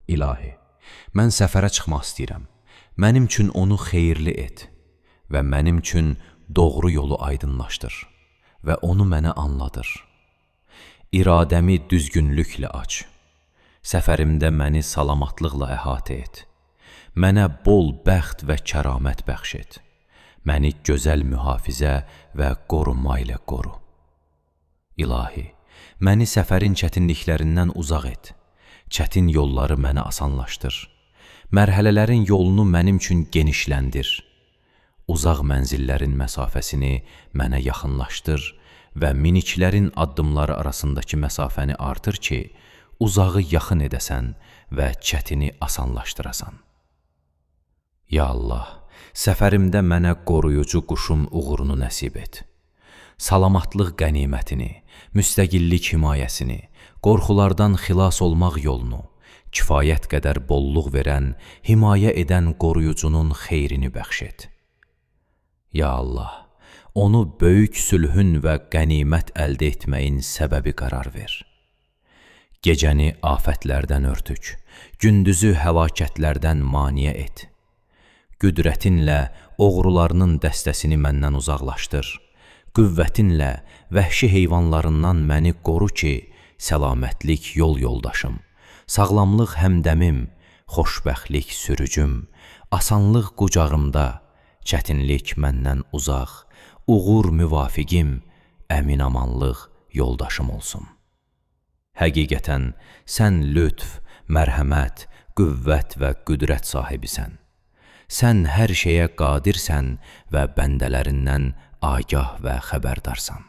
İlahi, mən səfərə çıxmaq istəyirəm. Mənim üçün onu xeyirli et və mənim üçün doğru yolu aydınlaşdır və onu mənə anladır. İradəmi düzgünlüklə aç. Səfərimdə məni salamatlıqla əhatə et. Mənə bol bəxt və kəramət bəxş et. Məni gözəl mühafizə və qorunma ilə qoru. İlahi, məni səfərin çətinliklərindən uzaq et. Çətin yolları mənə asanlaşdır. Mərhələlərin yolunu mənim üçün genişləndir. Uzaq mənzillərin məsafəsini mənə yaxınlaşdır və miniklərin addımları arasındakı məsafəni artır ki, uzağı yaxın edəsən və çətini asanlaşdırasan. Ya Allah, səfərimdə mənə qoruyucu quşun uğurunu nəsib et. Salamatlıq qənimətini, müstəqillik himayəsini, qorxulardan xilas olmaq yolunu, kifayət qədər bolluq verən, himayə edən qoruyucunun xeyrini bəxş et. Ya Allah, onu böyük sülhün və qənimət əldə etməyin səbəbi qərar ver. Gecəni afətlərdən örtük, gündüzü həlakətlərdən maniyə et. Qüdrətinlə oğrularının dəstəsini məndən uzaqlaşdır. Qüvvətinlə vəhşi heyvanlarından məni qoru ki, səlamətlik yol yoldaşım, sağlamlıq həmdəmim, xoşbəxtlik sürücüm, asanlıq qucağımda, çətinlik məndən uzaq, uğur müvafiqim, əminamanlıq yoldaşım olsun. Həqiqətən, sən lütf, mərhəmət, qüvvət və qüdrət sahibisən. Sən hər şeyə qadirsən və bəndələrindən agah və xəbərdarsan.